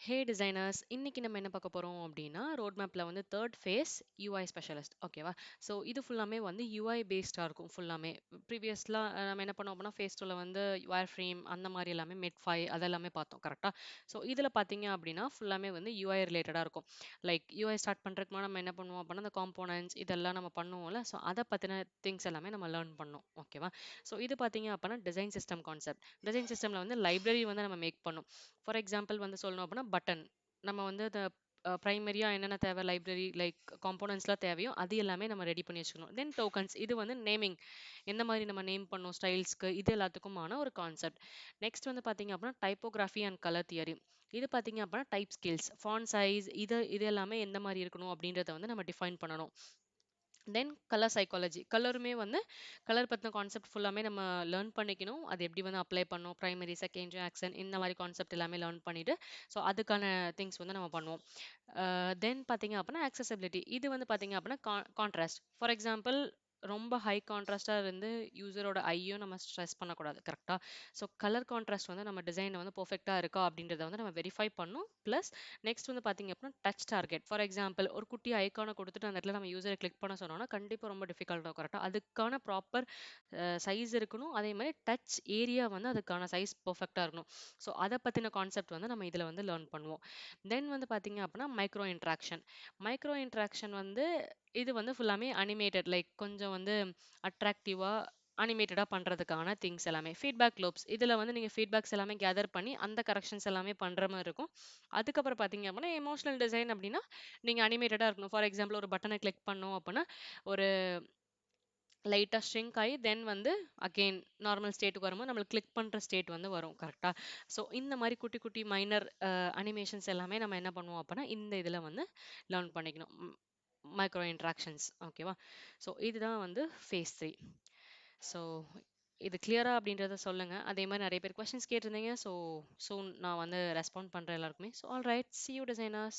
ஹே designers, இன்னைக்கு நம்ம என்ன பார்க்க போறோம் அப்படின்னா, ரோட் மேப்ல வந்து தேர்ட் ஃபேஸ் யூஐ ஸ்பெஷலிஸ்ட். ஓகேவா? ஸோ இது ஃபுல்லாமே வந்து யூஐ பேஸ்டா இருக்கும் ஃபுல்லாமே. ப்ரீவியஸ்லாம் நம்ம என்ன பண்ணோம் அப்படின்னா, ஃபேஸ் டூல வந்து வயர் ஃப்ரேம் அந்த மாதிரி எல்லாமே மெட் 5 அதெல்லாமே பார்த்தோம். கரெக்டா? ஸோ இதில் பார்த்தீங்க அப்படின்னா ஃபுல்லாமே வந்து யூஐ ரிலேட்டடாக இருக்கும். லைக் யூஐ ஸ்டார்ட் பண்ணுறதுக்கு முன்னாடி நம்ம என்ன பண்ணுவோம் அப்படின்னா, அந்த காம்போனன்ட்ஸ் இதெல்லாம் நம்ம பண்ணுவோம்ல. ஸோ அதை பற்றின திங்ஸ் எல்லாமே நம்ம லேர்ன் பண்ணோம். ஓகேவா? ஸோ இது பார்த்தீங்க அப்படின்னா டிசைன் சிஸ்டம் கான்செப்ட். டிசைன் சிஸ்டமில் வந்து லைப்ரரி வந்து நம்ம மேக் பண்ணோம். ஃபார் எக்ஸாம்பிள் வந்து சொல்லணும் அப்படின்னா பட்டன் நம்ம வந்து அந்த ப்ரைமரியா என்னென்ன தேவை லைப்ரரி லைக் காம்போனன்ட்ஸ்லாம் தேவையோ அது எல்லாமே நம்ம ரெடி பண்ணி வச்சுக்கணும். தென் டோக்கன்ஸ் இது வந்து நேமிங் எந்த மாதிரி நம்ம நேம் பண்ணோம் ஸ்டைல்ஸ்க்கு இது எல்லாத்துக்குமான ஒரு கான்செப்ட். நெக்ஸ்ட் வந்து பார்த்தீங்க அப்படின்னா டைப்போகிராஃபி அண்ட் கலர் தியரி. இது பார்த்தீங்க அப்படின்னா டைப் ஸ்கில்ஸ் ஃபாண்ட் சைஸ் இது இது எல்லாமே எந்த மாதிரி இருக்கணும் அப்படின்றத வந்து நம்ம டிஃபைன் பண்ணணும். தென் கலர் சைக்காலஜி கலருமே வந்து கலர் பற்றின கான்செப்ட் ஃபுல்லாமே நம்ம லேர்ன் பண்ணிக்கணும். அது எப்படி வந்து அப்ளை பண்ணணும் ப்ரைமரி செகண்டரி ஆக்சன் இந்த மாதிரி கான்செப்ட் எல்லாமே லேர்ன் பண்ணிட்டு ஸோ அதுக்கான திங்ஸ் வந்து நம்ம பண்ணுவோம். தென் பார்த்தீங்க அப்படின்னா accessibility இது வந்து பார்த்தீங்க அப்படின்னா கான்ட்ராஸ்ட் ஃபார் எக்ஸாம்பிள் ரொம்ப ஹை கான்ட்ராஸ்டாக இருந்து யூசரோட ஐயும் நம்ம ஸ்ட்ரெஸ் பண்ணக்கூடாது. கரெக்டாக? ஸோ கலர் கான்ட்ராஸ்ட் வந்து நம்ம டிசைனை வந்து பர்ஃபெக்டாக இருக்கா அப்படின்றத வந்து நம்ம வெரிஃபை பண்ணணும். ப்ளஸ் நெக்ஸ்ட் வந்து பார்த்தீங்க அப்படின்னா டச் டார்கெட் ஃபார் எக்ஸாம்பிள் ஒரு குட்டி ஐக்கானை கொடுத்துட்டு அந்த இடத்துல நம்ம யூசரை கிளிக் பண்ண சொன்னோம்னா கண்டிப்பாக ரொம்ப டிஃபிகல்ட்டாக. கரெக்டாக அதுக்கான ப்ராப்பர் சைஸ் இருக்கணும். அதே மாதிரி டச் ஏரியா வந்து அதுக்கான சைஸ் பர்ஃபெக்டாக இருக்கணும். ஸோ அதை பற்றின கான்செப்ட் வந்து நம்ம இதில் வந்து லேர்ன் பண்ணுவோம். தென் வந்து பார்த்தீங்க அப்படின்னா மைக்ரோ இன்ட்ராக்ஷன் வந்து இது வந்து ஃபுல்லாமே அனிமேட்டட் லைக் கொஞ்சம் வந்து அட்ராக்டிவாக அனிமேட்டடாக பண்ணுறதுக்கான திங்ஸ் எல்லாமே ஃபீட்பேக் லூப்ஸ் இதில் வந்து நீங்கள் ஃபீட்பேக்ஸ் எல்லாமே கேதர் பண்ணி அந்த கரெக்ஷன்ஸ் எல்லாமே பண்ணுற மாதிரி இருக்கும். அதுக்கப்புறம் பார்த்தீங்க அப்படின்னா எமோஷனல் டிசைன் அப்படின்னா நீங்கள் அனிமேட்டடாக இருக்கணும். ஃபார் எக்ஸாம்பிள் ஒரு பட்டனை கிளிக் பண்ணோம் அப்படின்னா ஒரு லைட்டாக ஷ்ரிங்க் ஆகி தென் வந்து அகெயின் நார்மல் ஸ்டேட்டுக்கு வரும்போது நம்மளுக்கு கிளிக் பண்ணுற ஸ்டேட் வந்து வரும். கரெக்டாக? ஸோ இந்த மாதிரி குட்டி குட்டி மைனர் அனிமேஷன்ஸ் எல்லாமே நம்ம என்ன பண்ணுவோம் அப்படின்னா இந்த இதில் வந்து லேர்ன் பண்ணிக்கணும். Micro interactions. ஓகேவா? ஸோ இதுதான் வந்து ஃபேஸ் 3. ஸோ இது கிளியரா அப்படின்றத சொல்லுங்க. அதே மாதிரி நிறைய பேர் கொஸ்டின்ஸ் கேட்டிருந்தீங்க. ஸோ சூன் நான் வந்து ரெஸ்பாண்ட் பண்ணுறேன் எல்லாருக்குமே. So all right, see you designers.